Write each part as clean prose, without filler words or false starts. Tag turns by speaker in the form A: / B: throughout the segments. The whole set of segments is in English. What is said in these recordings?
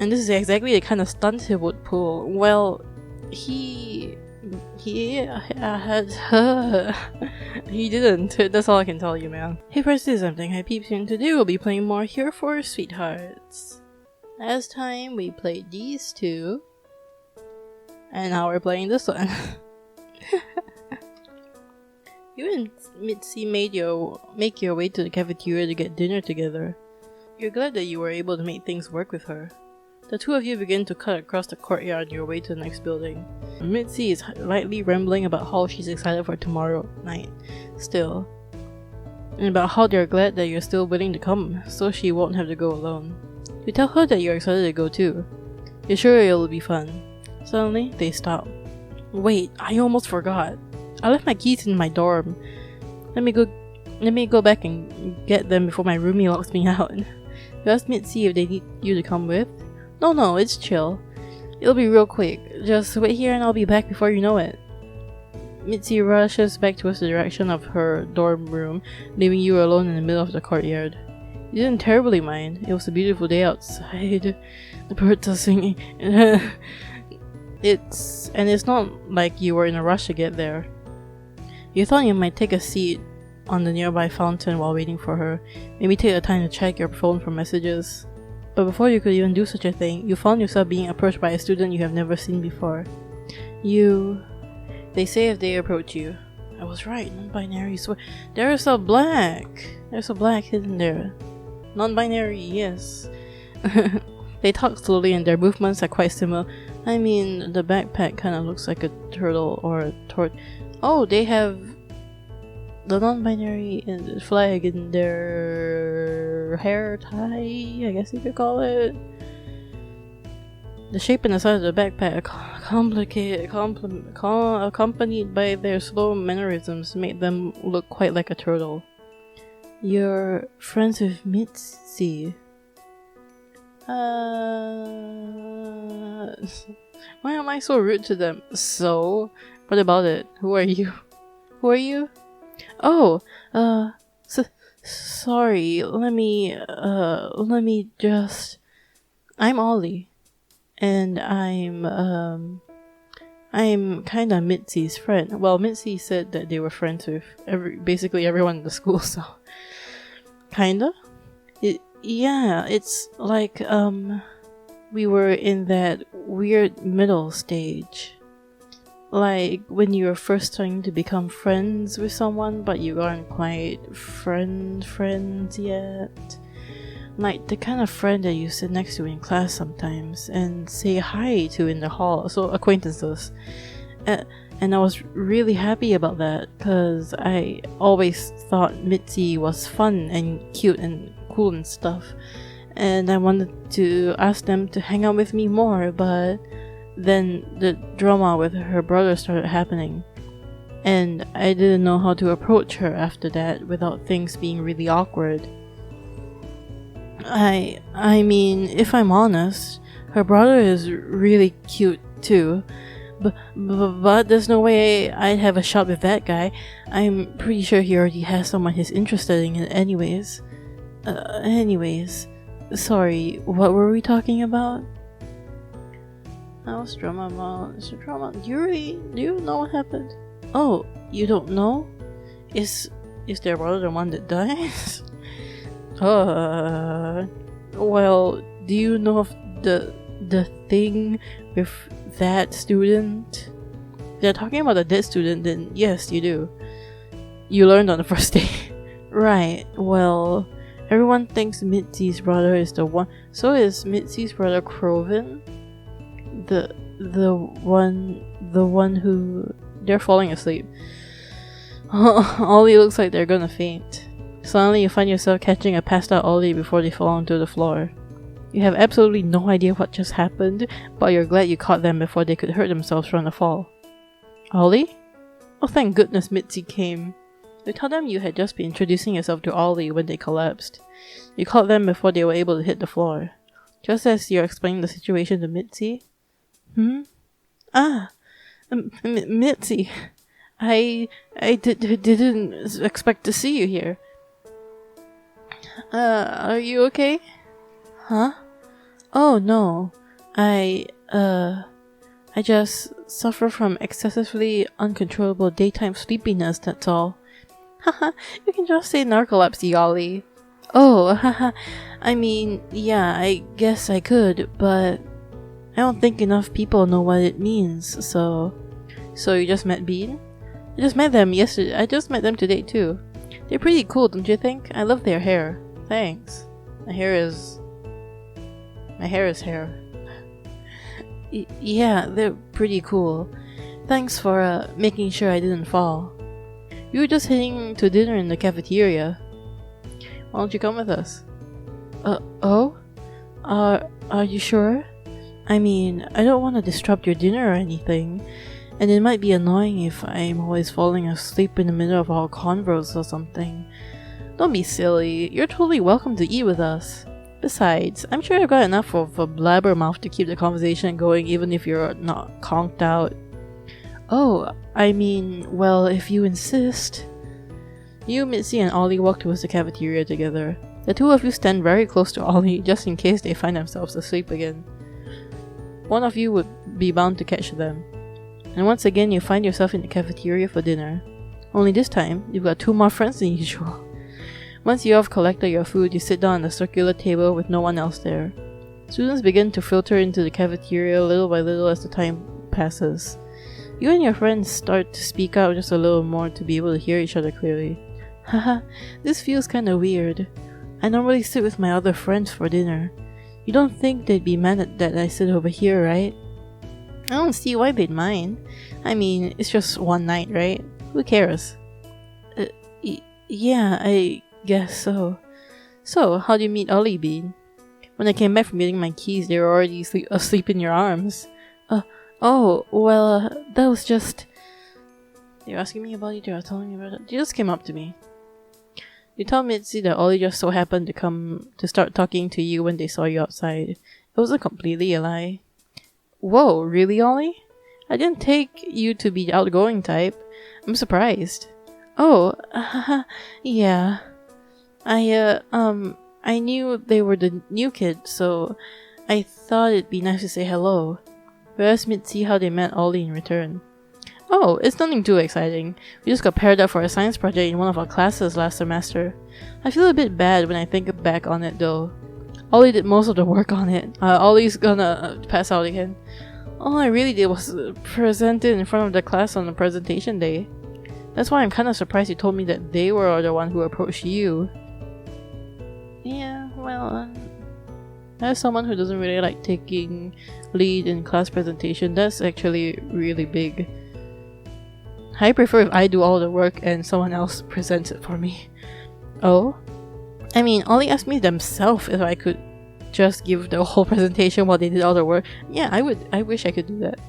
A: And this is exactly the kind of stunt he would pull. Well, he had he didn't. That's all I can tell you, man. Hey, press this something I peeped in today. We'll be playing more Here for Sweethearts. Last time we played these two, and now we're playing this one. You and Mitzi make your way to the cafeteria to get dinner together. You're glad that you were able to make things work with her. The two of you begin to cut across the courtyard on your way to the next building. Mitzi is lightly rambling about how she's excited for tomorrow night still, and about how they're glad that you're still willing to come, so she won't have to go alone. You tell her that you're excited to go too. You're sure it'll be fun. Suddenly, they stop. Wait, I almost forgot. I left my keys in my dorm. Let me go back and get them before my roomie locks me out. You ask Mitzi if they need you to come with. No, it's chill. It'll be real quick. Just wait here and I'll be back before you know it. Mitzi rushes back towards the direction of her dorm room, leaving you alone in the middle of the courtyard. You didn't terribly mind. It was a beautiful day outside. The birds are singing. It's not like you were in a rush to get there. You thought you might take a seat on the nearby fountain while waiting for her. Maybe take the time to check your phone for messages. But before you could even do such a thing, you found yourself being approached by a student you have never seen before. They say if they approach you. I was right, non-binary swear. There's a black hidden there. Non-binary, yes. They talk slowly and their movements are quite similar. I mean, the backpack kind of looks like a turtle or a tort. Oh, they have the non-binary flag in their hair tie, I guess you could call it. The shape and the size of the backpack, accompanied by their slow mannerisms, made them look quite like a turtle. You're friends with Mitzi. Why am I so rude to them? So, what about it? Who are you? Oh, sorry. Let me just. I'm Ollie, and I'm kinda Mitzi's friend. Well, Mitzi said that they were friends with basically everyone in the school, so kinda. Yeah, it's like we were in that weird middle stage. Like when you were first starting to become friends with someone, but you aren't quite friends yet. Like the kind of friend that you sit next to in class sometimes and say hi to in the hall, so acquaintances. And I was really happy about that because I always thought Mitzi was fun and cute and cool and stuff. And I wanted to ask them to hang out with me more, but then the drama with her brother started happening. And I didn't know how to approach her after that without things being really awkward. I mean, if I'm honest, her brother is really cute too. But there's no way I'd have a shot with that guy. I'm pretty sure he already has someone he's interested in anyways. Sorry, what were we talking about? What's drama about? Is there drama? Do you know what happened? Oh, you don't know? Is their brother the one that dies? Well, do you know of the thing with that student? They're talking about the dead student, then yes, you do. You learned on the first day. Right, well, everyone thinks Mitzi's brother is the one. So is Mitzi's brother Crovin? The one who... They're falling asleep. Ollie looks like they're gonna faint. Suddenly you find yourself catching a passed out Ollie before they fall onto the floor. You have absolutely no idea what just happened, but you're glad you caught them before they could hurt themselves from the fall. Ollie? Oh, thank goodness Mitzi came. You tell them you had just been introducing yourself to Ollie when they collapsed. You caught them before they were able to hit the floor. Just as you're explaining the situation to Mitzi. Mitzi. I didn't expect to see you here. Are you okay? Huh? Oh no, I, I just suffer from excessively uncontrollable daytime sleepiness, that's all. Haha, you can just say narcolepsy, Ollie. Oh, haha, I mean, yeah, I guess I could, but I don't think enough people know what it means, so... So you just met Bean? I just met them yesterday. I just met them today too. They're pretty cool, don't you think? I love their hair. Thanks. My hair is hair. Yeah, they're pretty cool. Thanks for making sure I didn't fall. We were just heading to dinner in the cafeteria. Why don't you come with us? Oh? Are you sure? I mean, I don't want to disrupt your dinner or anything, and it might be annoying if I'm always falling asleep in the middle of our convos or something. Don't be silly, you're totally welcome to eat with us. Besides, I'm sure I've got enough of a blabbermouth to keep the conversation going even if you're not conked out. Oh, I mean, well, if you insist. You, Mitzi, and Ollie walk towards the cafeteria together. The two of you stand very close to Ollie, just in case they find themselves asleep again. One of you would be bound to catch them. And once again, you find yourself in the cafeteria for dinner. Only this time, you've got two more friends than usual. Once you have collected your food, you sit down on a circular table with no one else there. Students begin to filter into the cafeteria little by little as the time passes. You and your friends start to speak out just a little more to be able to hear each other clearly. Haha, this feels kinda weird. I normally sit with my other friends for dinner. You don't think they'd be mad that I sit over here, right? I don't see why they'd mind. I mean, it's just one night, right? Who cares? Yeah, I guess so. So, how do you meet Ollie, Bean? When I came back from getting my keys, they were already asleep in your arms. That was just... You're asking me about it, you're telling me about it? You just came up to me. You tell Mitzi that Ollie just so happened to come to start talking to you when they saw you outside. It wasn't completely a lie. Whoa, really, Ollie? I didn't take you to be the outgoing type. I'm surprised. Oh, yeah. I knew they were the new kids, so I thought it'd be nice to say hello. We asked Mitzi how they met Ollie in return. Oh, it's nothing too exciting. We just got paired up for a science project in one of our classes last semester. I feel a bit bad when I think back on it though. Ollie did most of the work on it. Ollie's gonna pass out again. All I really did was present it in front of the class on the presentation day. That's why I'm kinda surprised you told me that they were the one who approached you. Yeah, well, as someone who doesn't really like taking lead in class presentation, that's actually really big. I prefer if I do all the work and someone else presents it for me. Oh? I mean, Ollie asked me themselves if I could just give the whole presentation while they did all the work. Yeah, I would. I wish I could do that.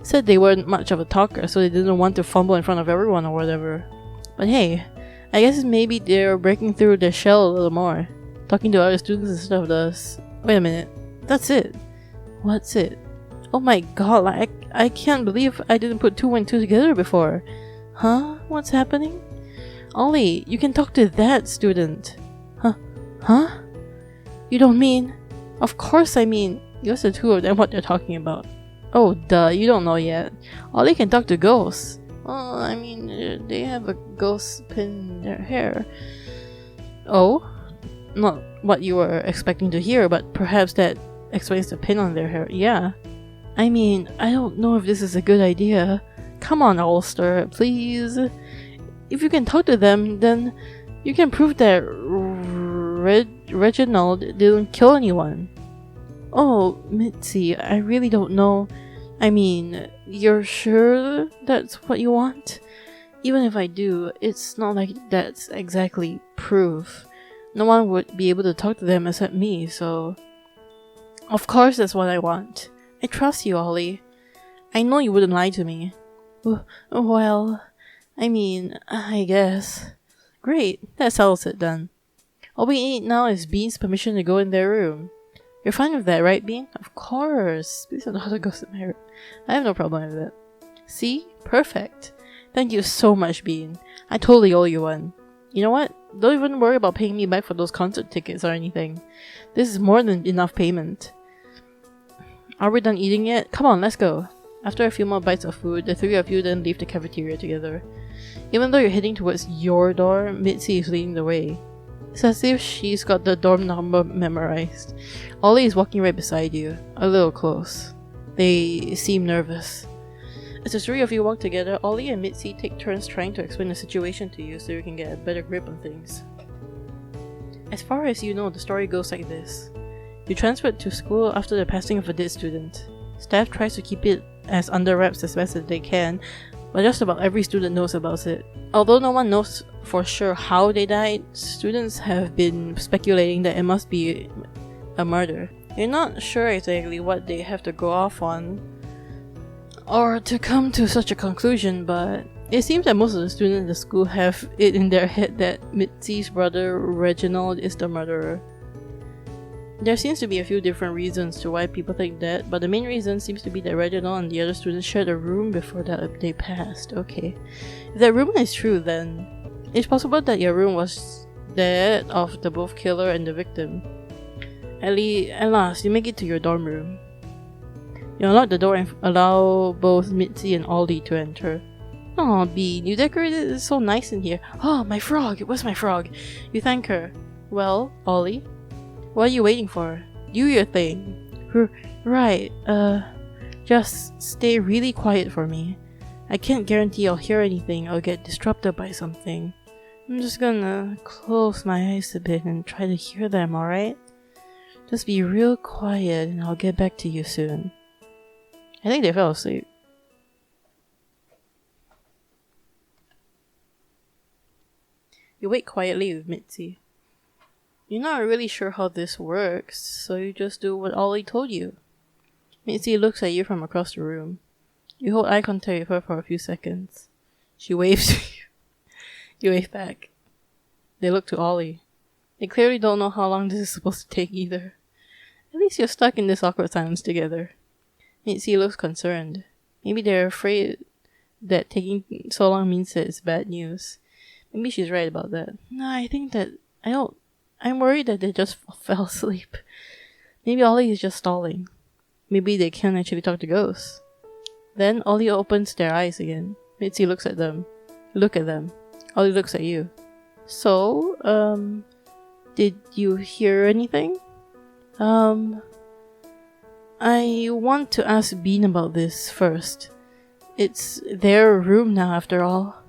A: Said they weren't much of a talker, so they didn't want to fumble in front of everyone or whatever. But hey, I guess maybe they're breaking through their shell a little more. Talking to other students instead of us. Wait a minute. That's it. What's it? Oh my god, I can't believe I didn't put 2 and 2 together before. Huh? What's happening? Ollie, you can talk to that student. Huh? You don't mean... Of course I mean, you ask the two of them what they're talking about. Oh duh, you don't know yet. Ollie can talk to ghosts. Well, I mean, they have a ghost pin in their hair. Oh? Not what you were expecting to hear, but perhaps that explains the pin on their hair. Yeah. I mean, I don't know if this is a good idea. Come on, Ulster, please. If you can talk to them, then you can prove that Reginald didn't kill anyone. Oh, Mitzi, I really don't know. I mean, you're sure that's what you want? Even if I do, it's not like that's exactly proof. No one would be able to talk to them except me, so... Of course that's what I want. I trust you, Ollie. I know you wouldn't lie to me. Well, I mean, I guess. Great, that settles it then. All we need now is Bean's permission to go in their room. You're fine with that, right, Bean? Of course. Please don't know how to go to my room. I have no problem with it. See? Perfect. Thank you so much, Bean. I totally owe you one. You know what? Don't even worry about paying me back for those concert tickets or anything. This is more than enough payment. Are we done eating yet? Come on, let's go. After a few more bites of food, the three of you then leave the cafeteria together. Even though you're heading towards your door, Mitzi is leading the way. It's as if she's got the dorm number memorized. Ollie is walking right beside you, a little close. They seem nervous. As the three of you walk together, Ollie and Mitzi take turns trying to explain the situation to you so you can get a better grip on things. As far as you know, the story goes like this. You transferred to school after the passing of a dead student. Staff tries to keep it as under wraps as best as they can, but just about every student knows about it. Although no one knows for sure how they died, students have been speculating that it must be a murder. You're not sure exactly what they have to go off on or to come to such a conclusion, but it seems that most of the students at the school have it in their head that Mitzi's brother Reginald is the murderer. There seems to be a few different reasons to why people think that, but the main reason seems to be that Reginald and the other students shared a room before that they passed. Okay. If that rumor is true, then it's possible that your room was that of the both killer and the victim. At last, you make it to your dorm room. You unlock the door and allow both Mitzi and Ollie to enter. Oh, Bean, you decorated it so nice in here. Oh, my frog! Where's my frog? You thank her. Well, Ollie? What are you waiting for? Do your thing. Right, just stay really quiet for me. I can't guarantee I'll hear anything or get disrupted by something. I'm just gonna close my eyes a bit and try to hear them, alright? Just be real quiet and I'll get back to you soon. I think they fell asleep. You wait quietly with Mitzi. You're not really sure how this works, so you just do what Ollie told you. Mitzi looks at you from across the room. You hold eye contact with her for a few seconds. She waves to you. You wave back. They look to Ollie. They clearly don't know how long this is supposed to take either. At least you're stuck in this awkward silence together. Mitzi looks concerned. Maybe they're afraid that taking so long means that it's bad news. Maybe she's right about that. No, I think that... I'm worried that they just fell asleep. Maybe Ollie is just stalling. Maybe they can't actually talk to ghosts. Then Ollie opens their eyes again. Mitzi looks at them. Look at them. Ollie looks at you. So, did you hear anything? I want to ask Bean about this first. It's their room now after all.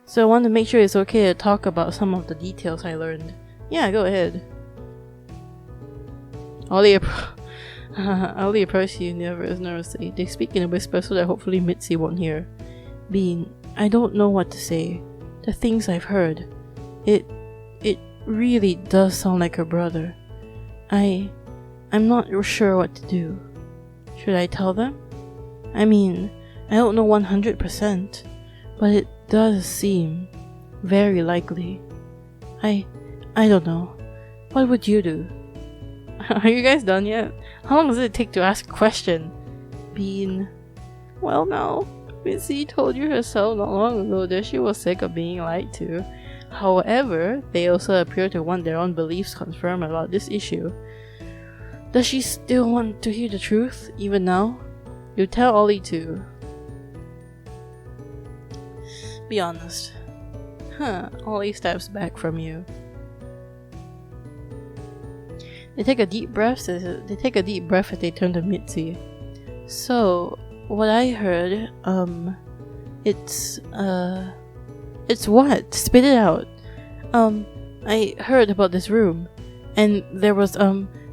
A: So I want to make sure it's okay to talk about some of the details I learned. Yeah, go ahead. Ollie approaches you nervously. They speak in a whisper so that hopefully Mitzi won't hear. Bean, I don't know what to say. The things I've heard. It really does sound like her brother. I'm not sure what to do. Should I tell them? I mean, I don't know 100%, but it does seem very likely. I don't know. What would you do? Are you guys done yet? How long does it take to ask a question? Bean. Well, no. Mitzi told you herself not long ago that she was sick of being lied to. However, they also appear to want their own beliefs confirmed about this issue. Does she still want to hear the truth, even now? You tell Ollie to. Be honest. Ollie steps back from you. They take a deep breath as they turn to Mitzi. So, what I heard, it's what? Spit it out. I heard about this room, and there was,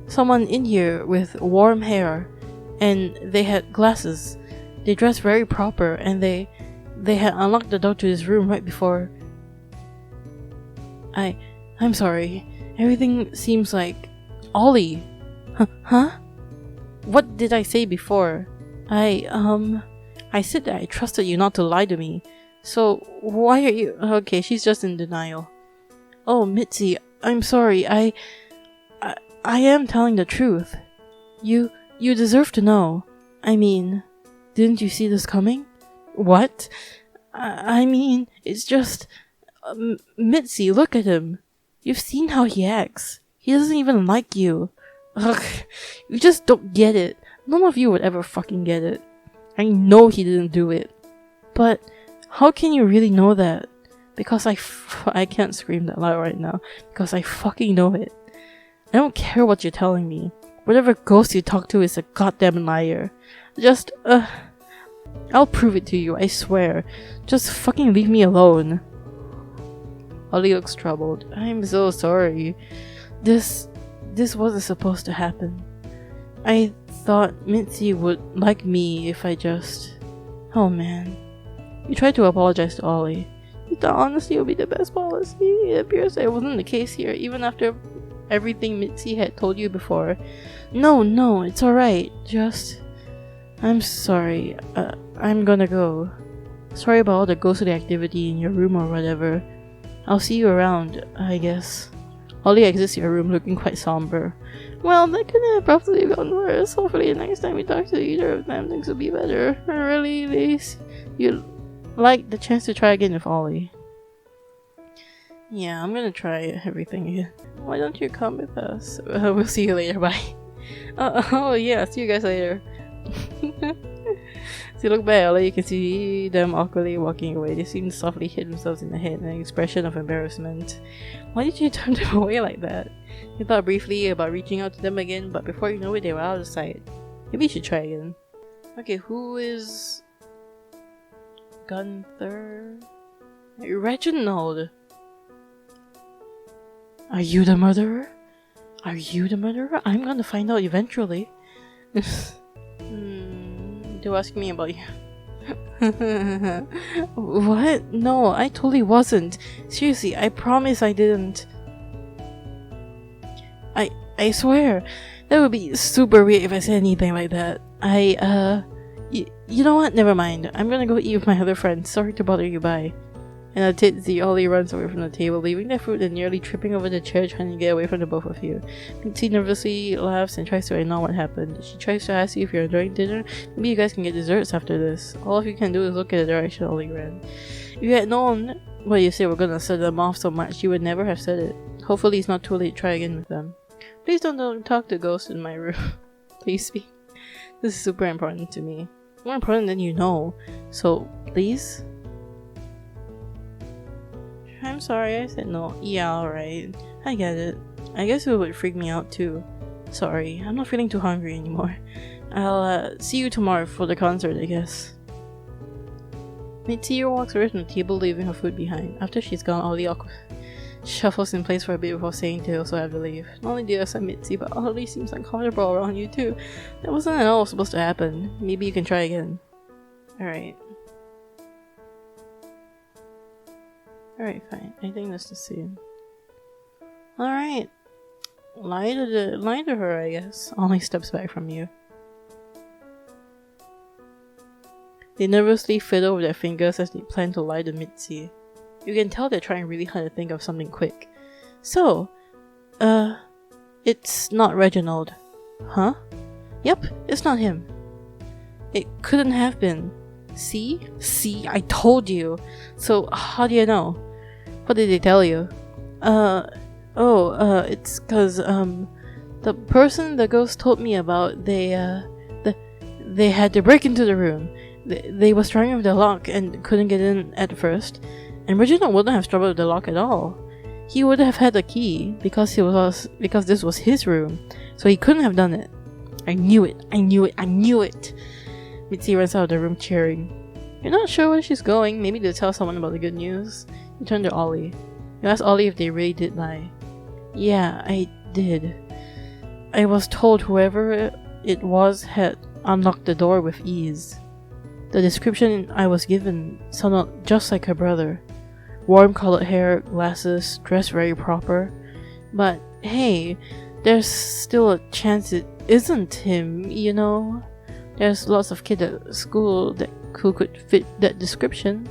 A: someone in here with warm hair, and they had glasses. They dressed very proper, and they had unlocked the door to this room right before. I'm sorry. Everything seems like... Ollie! Huh? What did I say before? I said that I trusted you not to lie to me. So, why are you... Okay, she's just in denial. Oh, Mitzi, I'm sorry. I am telling the truth. You deserve to know. I mean, didn't you see this coming? What? I mean, it's just... Mitzi, look at him. You've seen how he acts. He doesn't even like you. Ugh, you just don't get it. None of you would ever fucking get it. I know he didn't do it. But how can you really know that? Because I can't scream that loud right now. Because I fucking know it. I don't care what you're telling me. Whatever ghost you talk to is a goddamn liar. Just, I'll prove it to you, I swear. Just fucking leave me alone. Ollie looks troubled. I'm so sorry. This wasn't supposed to happen. I thought Mitzi would like me if I just... Oh man. You tried to apologize to Ollie. You thought honesty would be the best policy. It appears that it wasn't the case here, even after everything Mitzi had told you before. No, it's alright. Just... I'm sorry. I'm gonna go. Sorry about all the ghostly activity in your room or whatever. I'll see you around, I guess. Ollie exits your room looking quite somber. Well, that couldn't have probably gone worse. Hopefully next time we talk to either of them, things will be better. Really, Lace? You like the chance to try again with Ollie? Yeah, I'm gonna try everything again. Why don't you come with us? We'll see you later, bye. Oh yeah, see you guys later. As you look back, Ollie, you can see them awkwardly walking away. They seem to softly hit themselves in the head in an expression of embarrassment. Why did you turn them away like that? You thought briefly about reaching out to them again, but before you know it, they were out of sight. Maybe you should try again. Okay, who is... Gunther? Reginald! Are you the murderer? Are you the murderer? I'm gonna find out eventually. They're asking me about you. What? No, I totally wasn't. Seriously, I promise I didn't. I swear. That would be super weird if I said anything like that. You know what? Never mind. I'm gonna go eat with my other friends. Sorry to bother you, bye. And a titsy Ollie runs away from the table, leaving their food and nearly tripping over the chair trying to get away from the both of you. Mitzi nervously laughs and tries to ignore what happened. She tries to ask you if you're enjoying dinner. Maybe you guys can get desserts after this. All of you can do is look at the direction Ollie ran. If you had known what you said were gonna set them off so much, you would never have said it. Hopefully it's not too late to try again with them. Please don't talk to ghosts in my room. Please speak. This is super important to me. More important than you know. So, please? I'm sorry, I said no. Yeah, alright. I get it. I guess it would freak me out too. Sorry, I'm not feeling too hungry anymore. I'll see you tomorrow for the concert, I guess. Mitzi walks away from the table, leaving her food behind. After she's gone, Ollie shuffles in place for a bit before saying they also have to leave. Not only do you accept Mitzi, but Ollie seems uncomfortable around you too. That wasn't at all supposed to happen. Maybe you can try again. Alright. Alright, fine. I think that's the same. Alright. Lie to her, I guess. Ollie steps back from you. They nervously fiddle with their fingers as they plan to lie to Mitzi. You can tell they're trying really hard to think of something quick. So, it's not Reginald. Huh? Yep, it's not him. It couldn't have been. See? See, I told you. So, how do you know? What did they tell you? It's cause, the person the ghost told me about, they had to break into the room. They were struggling with the lock and couldn't get in at first. And Reginald wouldn't have struggled with the lock at all. He would have had the key because this was his room. So he couldn't have done it. I knew it. Mitzi runs out of the room cheering. You're not sure where she's going. Maybe to tell someone about the good news. You turn to Ollie. You ask Ollie if they really did lie. Yeah, I did. I was told whoever it was had unlocked the door with ease. The description I was given sounded just like her brother. Warm colored hair, glasses, dressed very proper. But hey, there's still a chance it isn't him, you know? There's lots of kids at school who could fit that description.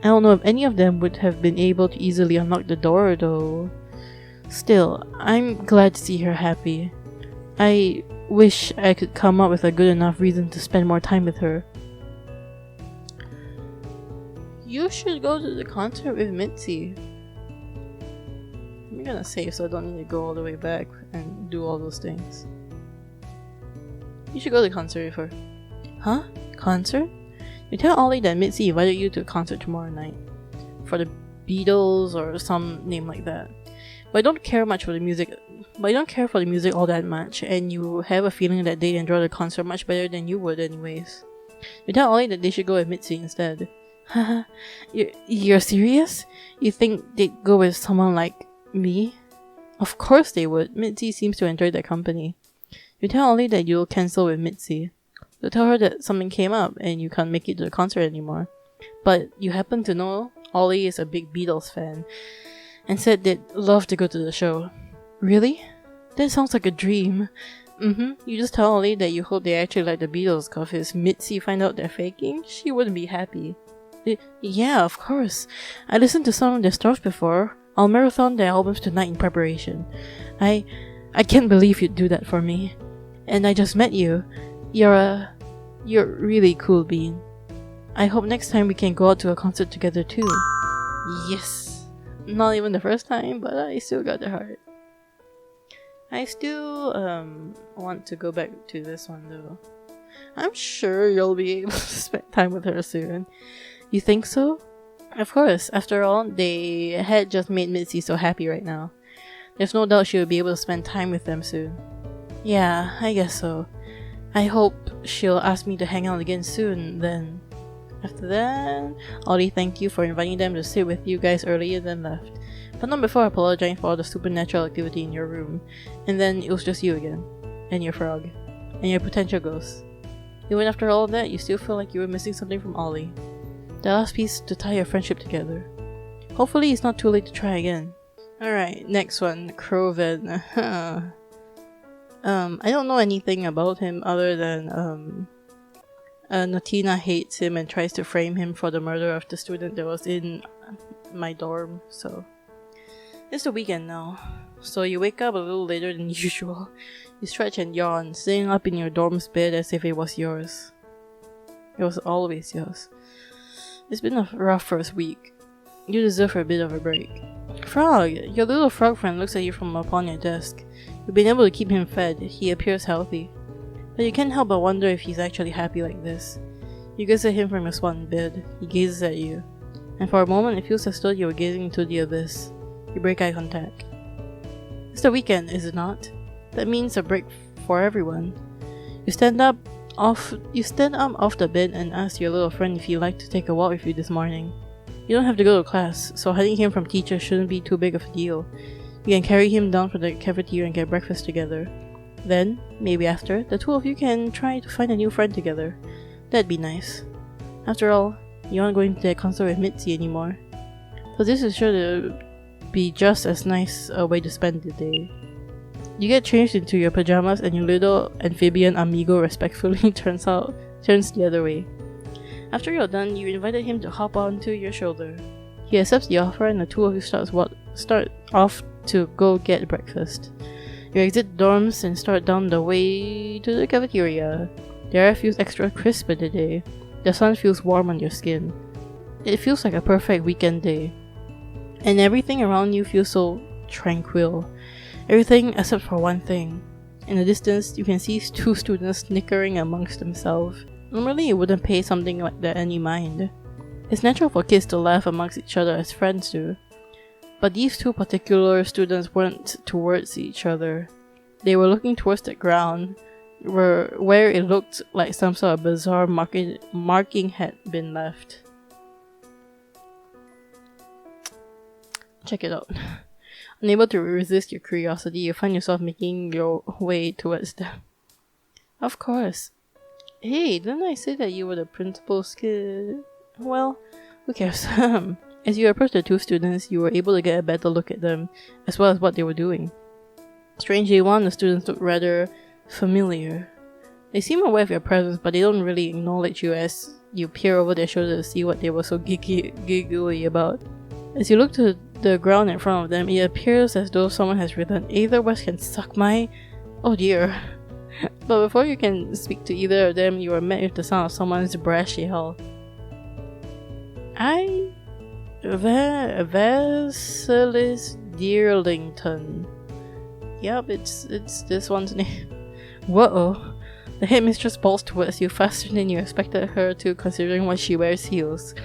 A: I don't know if any of them would have been able to easily unlock the door though. Still, I'm glad to see her happy. I wish I could come up with a good enough reason to spend more time with her. You should go to the concert with Mitzi. I'm gonna save so I don't need to go all the way back and do all those things. You should go to the concert with her. Huh? Concert? You tell Ollie that Mitzi invited you to a concert tomorrow night. For the Beatles or some name like that. But I don't care for the music all that much, and you have a feeling that they'd enjoy the concert much better than you would anyways. You tell Ollie that they should go with Mitzi instead. Haha, you're serious? You think they'd go with someone like me? Of course they would. Mitzi seems to enjoy their company. You tell Ollie that you'll cancel with Mitzi. You tell her that something came up and you can't make it to the concert anymore. But you happen to know Ollie is a big Beatles fan and said they'd love to go to the show. Really? That sounds like a dream. You just tell Ollie that you hope they actually like the Beatles, cause if Mitzi find out they're faking, she wouldn't be happy. Yeah, of course. I listened to some of their stuff before. I'll marathon their albums tonight in preparation. I can't believe you'd do that for me. And I just met you. You're really cool, Bean. I hope next time we can go out to a concert together too. Yes. Not even the first time, but I still got the heart. I still want to go back to this one though. I'm sure you'll be able to spend time with her soon. You think so? Of course, after all, they had just made Mitzi so happy right now. There's no doubt she will be able to spend time with them soon. Yeah, I guess so. I hope she'll ask me to hang out again soon, then. After that, Ollie thanked you for inviting them to sit with you guys earlier than left. But not before apologizing for all the supernatural activity in your room. And then it was just you again. And your frog. And your potential ghost. Even after all of that, you still feel like you were missing something from Ollie. The last piece to tie your friendship together. Hopefully it's not too late to try again. Alright, next one. Croven. I don't know anything about him other than Natina hates him and tries to frame him for the murder of the student that was in my dorm, so... It's the weekend now, so you wake up a little later than usual. You stretch and yawn, sitting up in your dorm's bed as if it was yours. It was always yours. It's been a rough first week. You deserve a bit of a break. Frog! Your little frog friend looks at you from upon your desk. You've been able to keep him fed. He appears healthy. But you can't help but wonder if he's actually happy like this. You gaze at him from your swan bed. He gazes at you. And for a moment it feels as though you were gazing into the abyss. You break eye contact. It's the weekend, is it not? That means a break for everyone. You stand up off the bed and ask your little friend if he'd like to take a walk with you this morning. You don't have to go to class, so hiding him from teachers shouldn't be too big of a deal. You can carry him down from the cafeteria and get breakfast together. Then, maybe after, the two of you can try to find a new friend together. That'd be nice. After all, you aren't going to that concert with Mitzi anymore. So this is sure to be just as nice a way to spend the day. You get changed into your pajamas and your little amphibian amigo respectfully turns the other way. After you're done, you invited him to hop onto your shoulder. He accepts the offer and the two of you start off to go get breakfast. You exit dorms and start down the way to the cafeteria. The air feels extra crisp in the day. The sun feels warm on your skin. It feels like a perfect weekend day. And everything around you feels so tranquil. Everything except for one thing. In the distance, you can see two students snickering amongst themselves. Normally, you wouldn't pay something like that any mind. It's natural for kids to laugh amongst each other as friends do. But these two particular students weren't towards each other. They were looking towards the ground, where it looked like some sort of bizarre marking had been left. Check it out. Unable to resist your curiosity, you find yourself making your way towards them. Of course. Hey, didn't I say that you were the principal's kid? Well, who cares? As you approached the two students, you were able to get a better look at them, as well as what they were doing. Strangely, one of the students looked rather familiar. They seem aware of your presence, but they don't really acknowledge you as you peer over their shoulder to see what they were so giggly about. As you look to the ground in front of them, it appears as though someone has written, "Either West can suck my..." Oh dear. But before you can speak to either of them, you are met with the sound of someone's brash yell. Vasilis Dearlington. Yep, it's this one's name. Whoa. The headmistress pulls towards you faster than you expected her to, considering why she wears heels.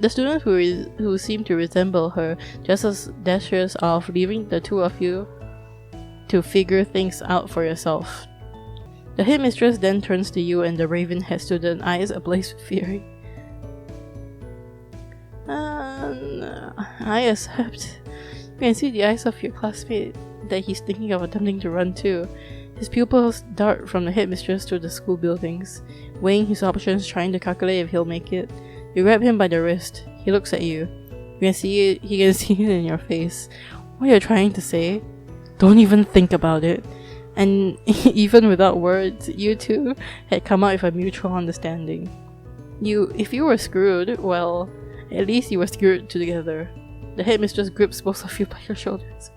A: The students who seem to resemble her just as dashes off, leaving the two of you to figure things out for yourself. The headmistress then turns to you and the raven-haired student, eyes ablaze with fury. I accept. You can see the eyes of your classmate that he's thinking of attempting to run too. His pupils dart from the headmistress to the school buildings, weighing his options, trying to calculate if he'll make it. You grab him by the wrist. He looks at you. You can see it. He can see it in your face. What you're trying to say? Don't even think about it. And even without words, you two had come out with a mutual understanding. If you were screwed, well, at least you were screwed together. The headmistress grips both of you by your shoulders,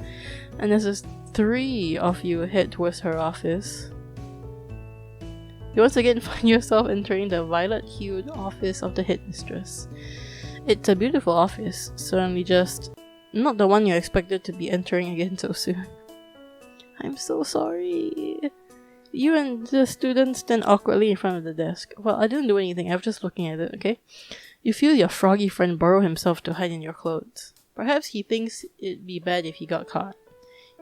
A: and as the three of you head towards her office, you once again find yourself entering the violet-hued office of the headmistress. It's a beautiful office, certainly just not the one you expected to be entering again so soon. I'm so sorry. You and the student stand awkwardly in front of the desk. Well, I didn't do anything, I was just looking at it, okay? You feel your froggy friend burrow himself to hide in your clothes. Perhaps he thinks it'd be bad if he got caught.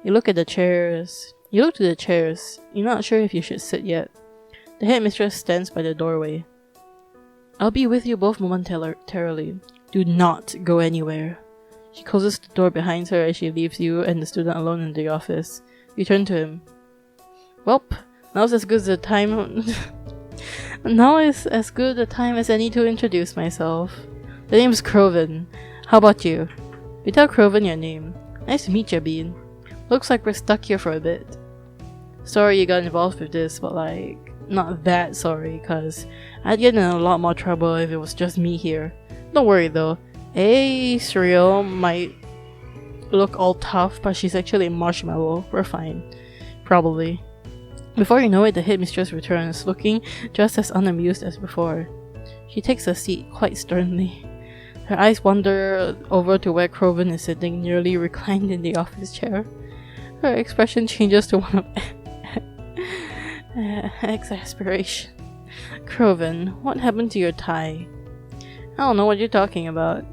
A: You look at the chairs. You look to the chairs. You're not sure if you should sit yet. The headmistress stands by the doorway. I'll be with you both momentarily. Do not go anywhere. She closes the door behind her as she leaves you and the student alone in the office. You turn to him. Welp, now's as good a time. Now is as good a time as any to introduce myself. The name's Croven. How about you? You tell Croven your name. Nice to meet you, Bean. Looks like we're stuck here for a bit. Sorry you got involved with this, but like, not that sorry, cause I'd get in a lot more trouble if it was just me here. Don't worry though. Cereal might look all tough, but she's actually a marshmallow. We're fine. Probably. Before you know it, the headmistress returns, looking just as unamused as before. She takes a seat quite sternly. Her eyes wander over to where Croven is sitting, nearly reclined in the office chair. Her expression changes to one of exasperation. Croven, what happened to your tie? I don't know what you're talking about.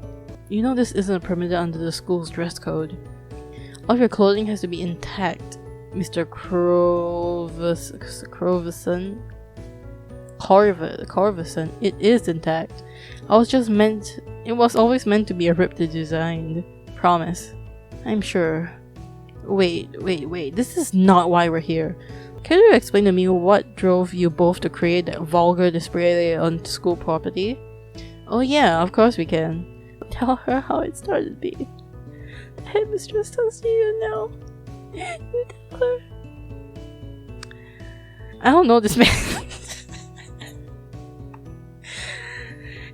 A: You know this isn't permitted under the school's dress code. All your clothing has to be intact, Mr. Corvison. It is intact. It was always meant to be a ripped design. Promise. I'm sure. Wait. This is not why we're here. Can you explain to me what drove you both to create that vulgar display on school property? Oh yeah, of course we can. Tell her how it started, B. The headmistress tells you now. You tell her. I don't know this man.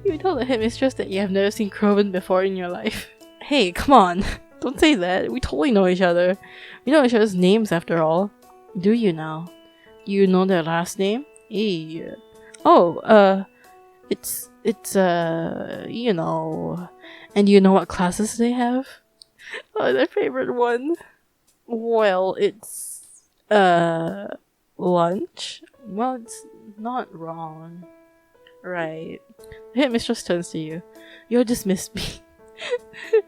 A: You tell the headmistress that you have never seen Croven before in your life. Hey, come on. Don't say that. We totally know each other. We know each other's names after all. Do you now? Do you know their last name? Hey. Oh, it's you know. And do you know what classes they have? Oh, their favorite one. Well, it's, lunch? Well, it's not wrong. Right. The headmistress turns to you. You're dismissed, me.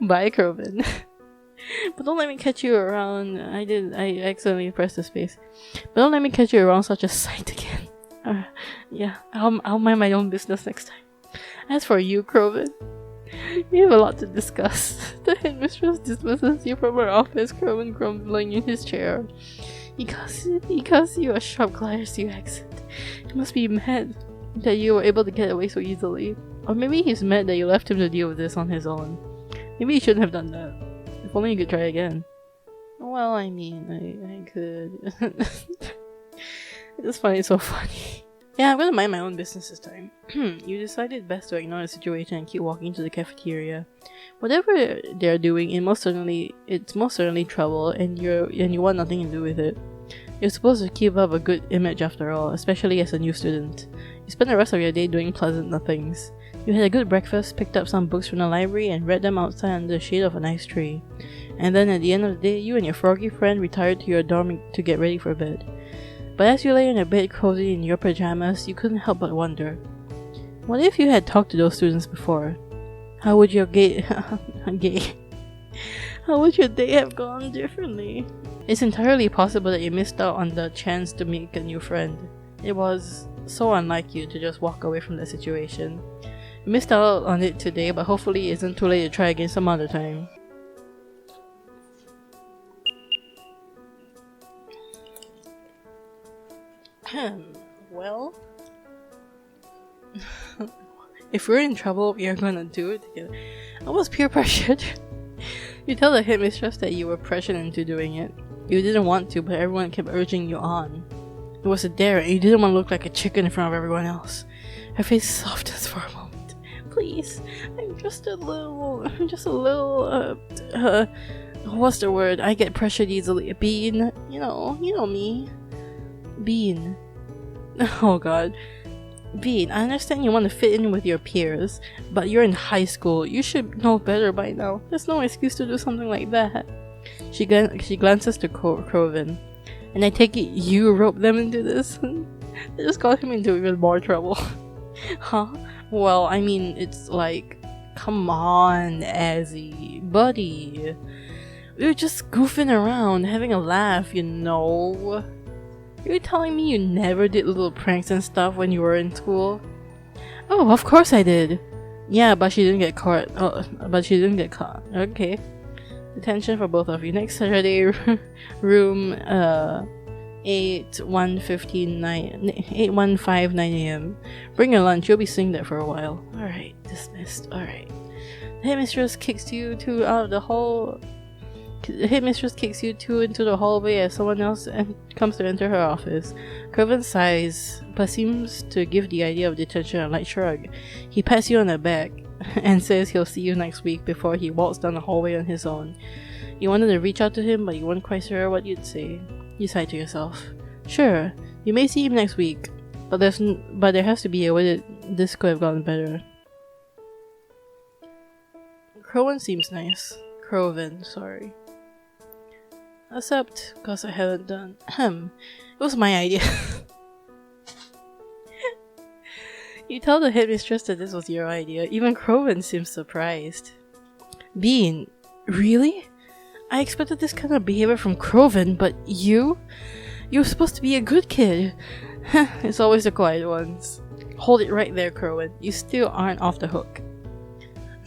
A: Bye, Croven. But don't let me catch you around. I accidentally pressed the space. But don't let me catch you around such a sight again. Yeah, I'll mind my own business next time. As for you, Croven, we have a lot to discuss. The headmistress dismisses you from her office, Croven grumbling in his chair. He casts you a sharp glance as you exit. He must be mad that you were able to get away so easily. Or maybe he's mad that you left him to deal with this on his own. Maybe he shouldn't have done that. If only you could try again. Well, I mean, I could. I just find it so funny. Yeah, I'm gonna mind my own business this time. You decided best to ignore the situation and keep walking to the cafeteria. Whatever they're doing, it's most certainly trouble, and you want nothing to do with it. You're supposed to keep up a good image after all, especially as a new student. You spend the rest of your day doing pleasant nothings. You had a good breakfast, picked up some books from the library, and read them outside under the shade of a nice tree. And then at the end of the day, you and your froggy friend retired to your dorm to get ready for bed. But as you lay in a bed cozy in your pajamas, you couldn't help but wonder, what if you had talked to those students before? How would your how would your day have gone differently? It's entirely possible that you missed out on the chance to make a new friend. It was so unlike you to just walk away from that situation. You missed out on it today, but hopefully it isn't too late to try again some other time. Well, if we're in trouble, we are gonna do it together. I was peer pressured. You tell the headmistress that you were pressured into doing it. You didn't want to, but everyone kept urging you on. It was a dare, and you didn't want to look like a chicken in front of everyone else. Her face softens for a moment. Please, I'm just a little, what's the word? I get pressured easily. Bean, you know me. Bean. Oh god. Bean, I understand you want to fit in with your peers, but you're in high school. You should know better by now. There's no excuse to do something like that. She glances to Crovin. And I take it you roped them into this? They just got him into even more trouble. Huh? Well, I mean, it's like, come on, Azzy, buddy. We were just goofing around, having a laugh, you know. You're telling me you never did little pranks and stuff when you were in school? Oh, of course I did. Yeah, but she didn't get caught. Okay. Detention for both of you. Next Saturday, room 815 9 a.m. Bring your lunch. You'll be sitting there for a while. Alright, dismissed. Alright. The headmistress kicks you two out of the hall. The headmistress kicks you two into the hallway as someone else comes to enter her office. Kervin sighs, but seems to give the idea of detention a light shrug. He pats you on the back and says he'll see you next week before he walks down the hallway on his own. You wanted to reach out to him, but you weren't quite sure what you'd say. You sigh to yourself. Sure, you may see him next week, but there has to be a way that this could have gotten better. Crovin seems nice. Crovin, sorry. Except because I haven't done. It was my idea. You tell the headmistress that this was your idea. Even Crovin seems surprised. Bean, really? I expected this kind of behavior from Crovin, but you? You're supposed to be a good kid. It's always the quiet ones. Hold it right there, Crovin. You still aren't off the hook.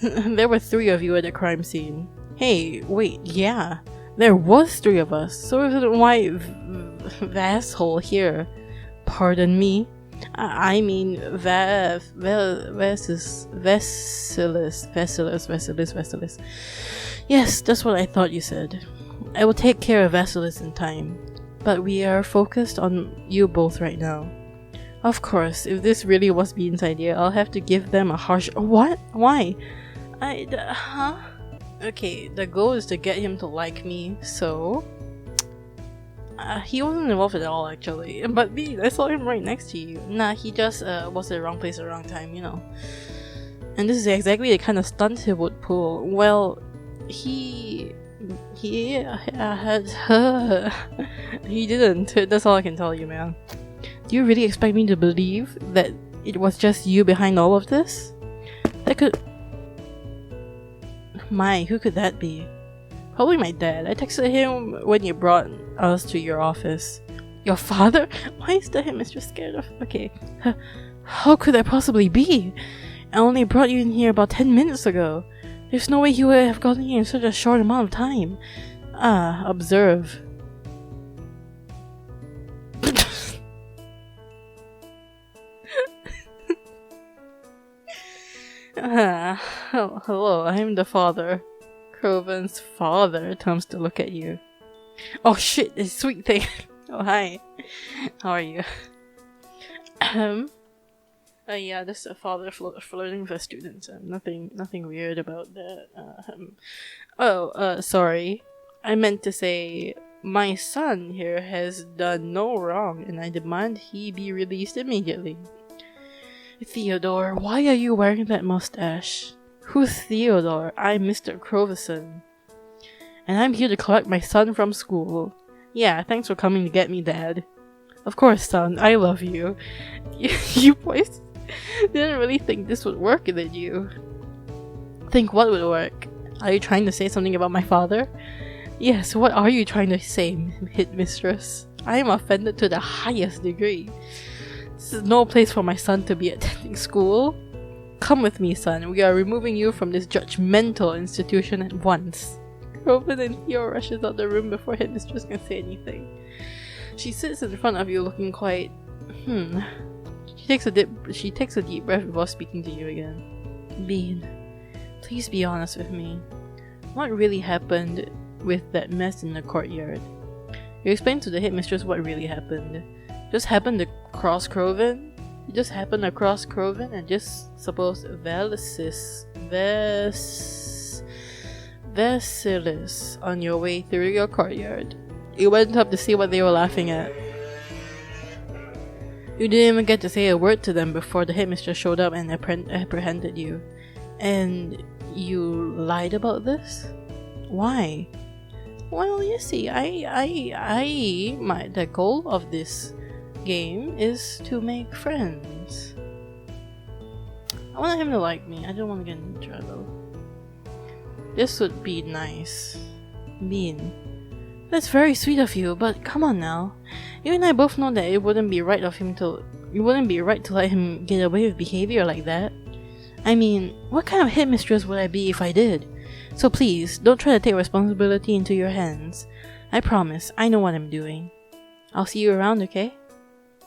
A: There were 3 of you at the crime scene. Hey, wait, yeah. There was 3 of us, so isn't why Vasshole here. Pardon me. I mean Vasilis. Yes, that's what I thought you said. I will take care of Vasilis in time. But we are focused on you both right now. Of course, if this really was Bean's idea, I'll have to give them a harsh— What? Why? Huh? Okay, the goal is to get him to like me, so... he wasn't involved at all, actually. But Bean, I saw him right next to you. Nah, he just was at the wrong place at the wrong time, you know. And this is exactly the kind of stunt he would pull. Well, he had... he didn't. That's all I can tell you, man. Do you really expect me to believe that it was just you behind all of this? That could... who could that be? Probably my dad. I texted him when you brought us to your office. Your father? Why is the headmistress scared of... Okay. How could that possibly be? I only brought you in here about 10 minutes ago. There's no way he would have gotten here in such a short amount of time. Observe. Hello, I'm the father. Crovin's father comes to look at you. Oh shit, this sweet thing. Oh hi. How are you? Yeah, this is a father flirting with a student. Nothing weird about that. Sorry. I meant to say, my son here has done no wrong, and I demand he be released immediately. Theodore, why are you wearing that mustache? Who's Theodore? I'm Mr. Crovison. And I'm here to collect my son from school. Yeah, thanks for coming to get me, Dad. Of course, son, I love you. You boys didn't really think this would work, did you? Think what would work? Are you trying to say something about my father? Yes, what are you trying to say, headmistress? I am offended to the highest degree. This is no place for my son to be attending school. Come with me, son. We are removing you from this judgmental institution at once. Robin and Theo rushes out the room before headmistress can say anything. She sits in front of you looking quite... She takes a deep breath before speaking to you again. Bean, please be honest with me. What really happened with that mess in the courtyard? You explain to the headmistress what really happened. Just happened to cross Croven? You just happened across Croven and just suppose Vasilis on your way through your courtyard. You went up to see what they were laughing at. You didn't even get to say a word to them before the headmistress showed up and apprehended you. And you lied about this? Why? Well, you see, the goal of this game is to make friends. I want him to like me. I don't want to get in trouble. This would be nice. Bean, that's very sweet of you, but come on now. You and I both know that it wouldn't be right to let him get away with behavior like that. I mean, what kind of headmistress would I be if I did? So please, don't try to take responsibility into your hands. I promise, I know what I'm doing. I'll see you around, okay?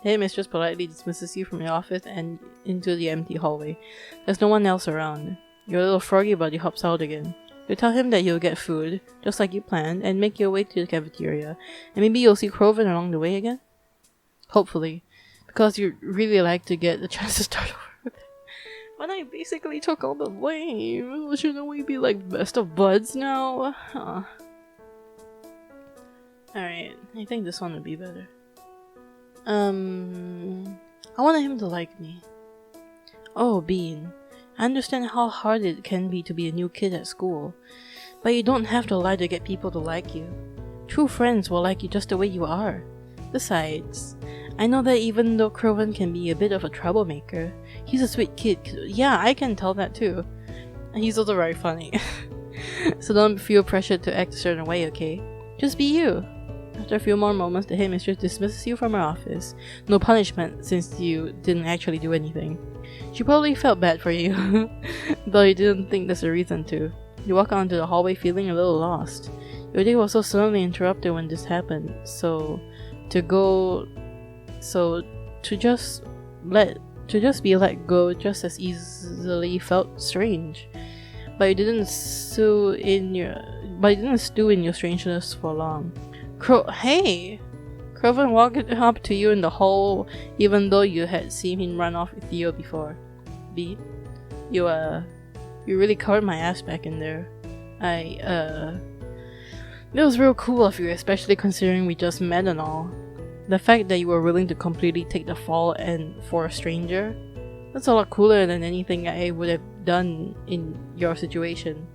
A: The headmistress politely dismisses you from your office and into the empty hallway. There's no one else around. Your little froggy buddy hops out again. You tell him that you'll get food, just like you planned, and make your way to the cafeteria. And maybe you'll see Croven along the way again? Hopefully. Because you'd really like to get the chance to start over with it. But I basically took all the blame. Shouldn't we be like best of buds now? Alright, I think this one would be better. I wanted him to like me. Oh, Bean. I understand how hard it can be to be a new kid at school, but you don't have to lie to get people to like you. True friends will like you just the way you are. Besides, I know that even though Croven can be a bit of a troublemaker, he's a sweet kid. Yeah, I can tell that too. And he's also very funny. So don't feel pressured to act a certain way, okay? Just be you. After a few more moments, the headmistress dismisses you from her office. No punishment, since you didn't actually do anything. She probably felt bad for you, though you didn't think there's a reason to. You walk out into the hallway feeling a little lost. Your day was so suddenly interrupted when this happened, so to just be let go just as easily felt strange. But you didn't stew in your strangeness for long. Hey! Croven walked up to you in the hall, even though you had seen him run off with Theo before. B, you really covered my ass back in there. It was real cool of you, especially considering we just met and all. The fact that you were willing to completely take the fall and for a stranger, that's a lot cooler than anything I would have done in your situation.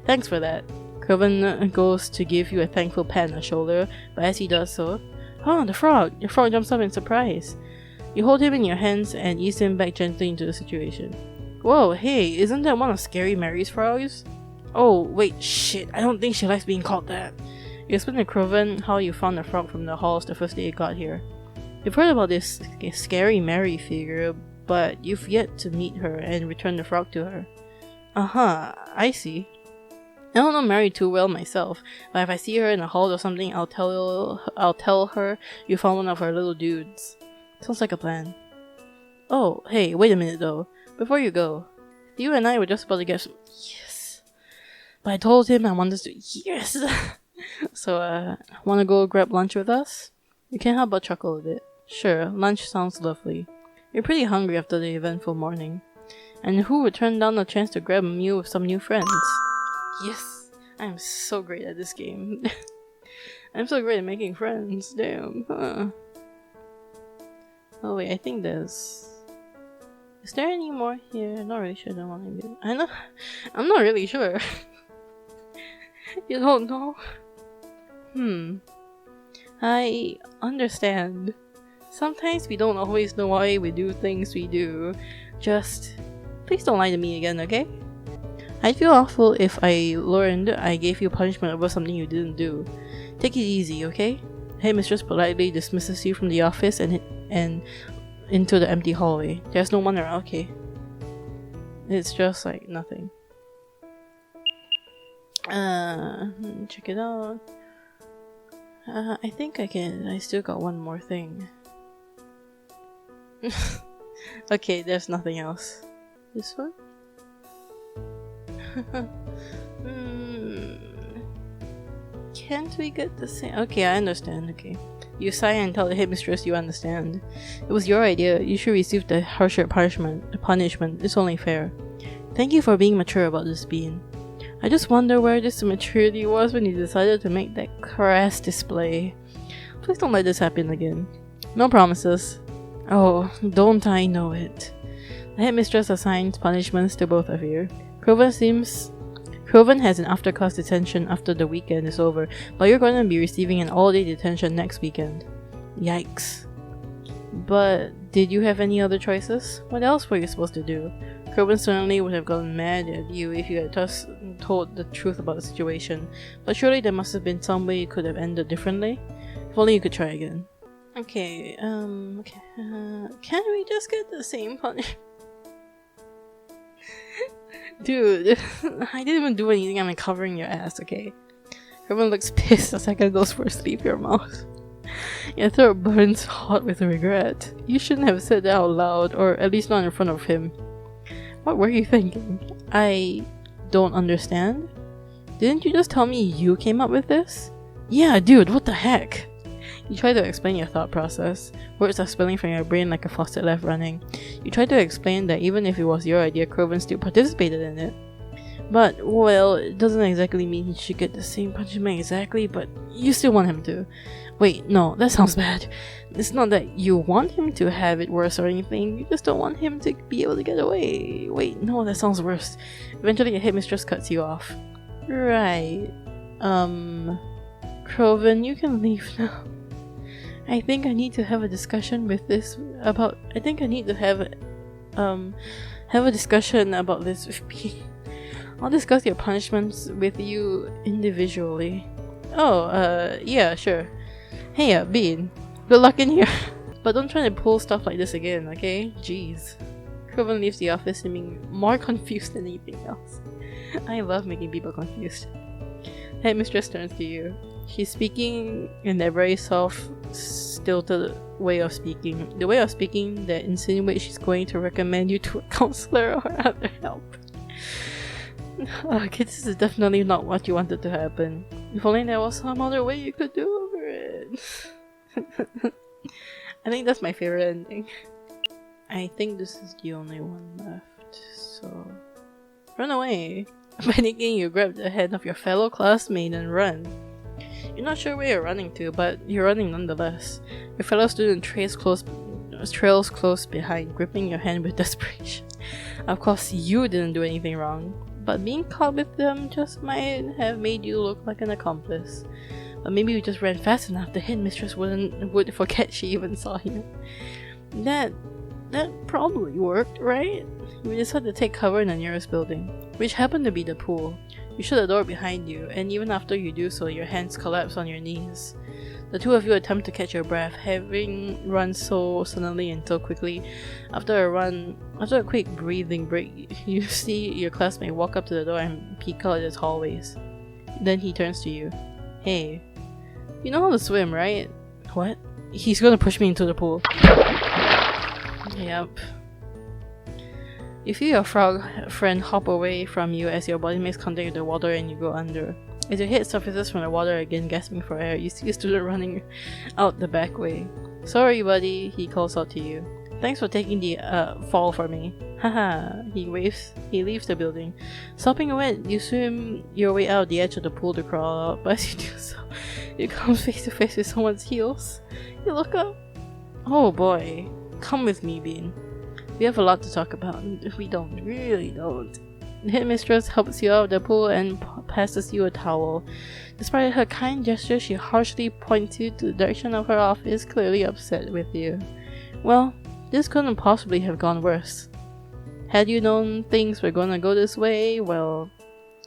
A: Thanks for that. Croven goes to give you a thankful pat on the shoulder, but as he does so, the frog! Your frog jumps up in surprise. You hold him in your hands and ease him back gently into the situation. Whoa, hey, isn't that one of Scary Mary's frogs? Oh, wait, shit, I don't think she likes being called that. You explain to Croven how you found the frog from the halls the first day you got here. You've heard about this Scary Mary figure, but you've yet to meet her and return the frog to her. I see. I don't know Mary too well myself, but if I see her in a hall or something, I'll tell her you found one of her little dudes. Sounds like a plan. Oh, hey, wait a minute though. Before you go, you and I were just about to get some... Yes! But I told him I wanted to... Yes! So, wanna go grab lunch with us? You can't help but chuckle a bit. Sure, lunch sounds lovely. You're pretty hungry after the eventful morning. And who would turn down the chance to grab a meal with some new friends? Yes! I'm so great at this game. I'm so great at making friends. Damn. Oh wait, I think there's... Is there any more here? I'm not really sure. I'm not really sure. You don't know? I understand. Sometimes we don't always know why we do things we do. Just please don't lie to me again, okay? I'd feel awful if I learned I gave you punishment over something you didn't do. Take it easy, okay? Headmistress politely dismisses you from the office and into the empty hallway. There's no one around, okay? It's just like nothing. Check it out. I think I still got one more thing. Okay, there's nothing else. This one? Can't we get the same? Okay, I understand, okay. You sigh and tell the headmistress you understand. It was your idea. You should receive the harsher punishment. It's only fair. Thank you for being mature about this, Bean. I just wonder where this maturity was when you decided to make that crass display. Please don't let this happen again. No promises. Oh, don't I know it. The headmistress assigns punishments to both of you. Croven has an after-class detention after the weekend is over, but you're going to be receiving an all-day detention next weekend. Yikes. But did you have any other choices? What else were you supposed to do? Croven certainly would have gotten mad at you if you had just told the truth about the situation, but surely there must have been some way you could have ended differently. If only you could try again. Okay, can we just get the same punishment? Dude, I didn't even do anything. I'm covering your ass, okay? Everyone looks pissed as Second goes for a sleep your mouth. Your throat burns hot with regret. You shouldn't have said that out loud, or at least not in front of him. What were you thinking? I don't understand. Didn't you just tell me you came up with this? Yeah, dude, what the heck? You try to explain your thought process. Words are spilling from your brain like a faucet left running. You try to explain that even if it was your idea, Croven still participated in it. But, well, it doesn't exactly mean he should get the same punishment exactly, but you still want him to. Wait, no, that sounds bad. It's not that you want him to have it worse or anything, you just don't want him to be able to get away. Wait, no, that sounds worse. Eventually your headmistress cuts you off. Right. Croven, you can leave now. I think I need to have a discussion with this about. I think I need to have a discussion about this with Bean. I'll discuss your punishments with you individually. Oh, yeah, sure. Hey, Bean. Good luck in here. But don't try to pull stuff like this again, okay? Jeez. Croven leaves the office seeming more confused than anything else. I love making people confused. Headmistress turns to you. She's speaking in that very soft, stilted way of speaking. The way of speaking that insinuates she's going to recommend you to a counselor or other help. Okay, this is definitely not what you wanted to happen. If only there was some other way you could do over it. I think that's my favorite ending. I think this is the only one left, so... Run away! Panicking, you grab the hand of your fellow classmate and run. You're not sure where you're running to, but you're running nonetheless. Your fellow student trails close behind, gripping your hand with desperation. Of course, you didn't do anything wrong, but being caught with them just might have made you look like an accomplice. But maybe you just ran fast enough, the headmistress would forget she even saw you. That probably worked, right? We decided to take cover in the nearest building, which happened to be the pool. You shut the door behind you, and even after you do so, your hands collapse on your knees. The two of you attempt to catch your breath, having run so suddenly and so quickly. After a quick breathing break, you see your classmate walk up to the door and peek out at his hallways. Then he turns to you. Hey, you know how to swim, right? What? He's gonna push me into the pool. Yep. You feel your frog friend hop away from you as your body makes contact with the water and you go under. As your head surfaces from the water again, gasping for air, you see a student running out the back way. Sorry, buddy, he calls out to you. Thanks for taking the fall for me. Haha, he waves. He leaves the building. Sopping wet, you swim your way out the edge of the pool to crawl out, but as you do so, you come face to face with someone's heels. You look up. Oh boy. Come with me, Bean. We have a lot to talk about. We really don't. The headmistress helps you out of the pool and passes you a towel. Despite her kind gesture, she harshly points you to the direction of her office, clearly upset with you. Well, this couldn't possibly have gone worse. Had you known things were gonna go this way, well,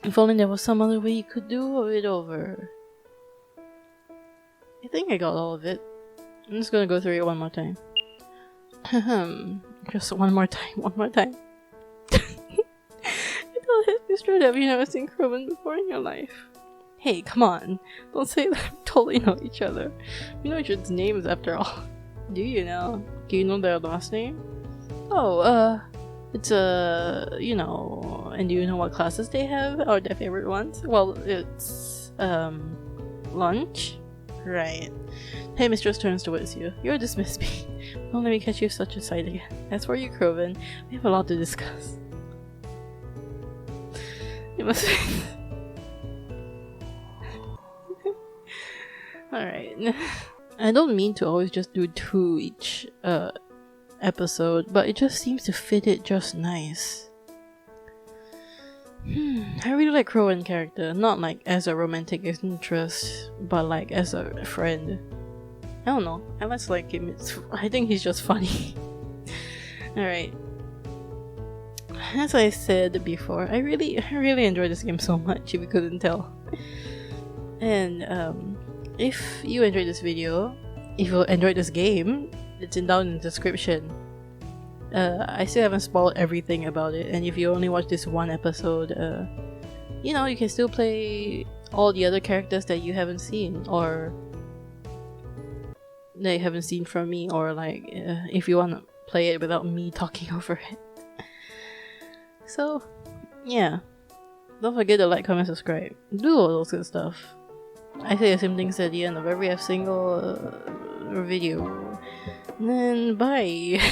A: if only there was some other way you could do it over. I think I got all of it. I'm just gonna go through it one more time. Just one more time. Tell Mr. W you've never seen Crowan before in your life. Hey, come on. Don't say that we totally know each other. We know each other's names after all. Do you know? Do you know their last name? Oh, it's you know, and do you know what classes they have or their favorite ones? Well, it's lunch? Right. Hey, mistress turns towards you. You're dismissed, me. Don't let me catch you such a sight again. As for you, Crowan, we have a lot to discuss. You must Alright. I don't mean to always just do 2 each episode, but it just seems to fit it just nice. I really like Crowan character, not like as a romantic interest, but like as a friend. I don't know, I just like him. I think he's just funny. Alright. As I said before, I really enjoy this game so much, if you couldn't tell. And if you enjoyed this video, if you enjoyed this game, it's down in the description. I still haven't spoiled everything about it, and if you only watch this one episode, you know, you can still play all the other characters that you haven't seen, or that you haven't seen from me, or like, if you want to play it without me talking over it. So, yeah. Don't forget to like, comment, subscribe. Do all those good stuff. I say the same things at the end of every single video. And then, bye!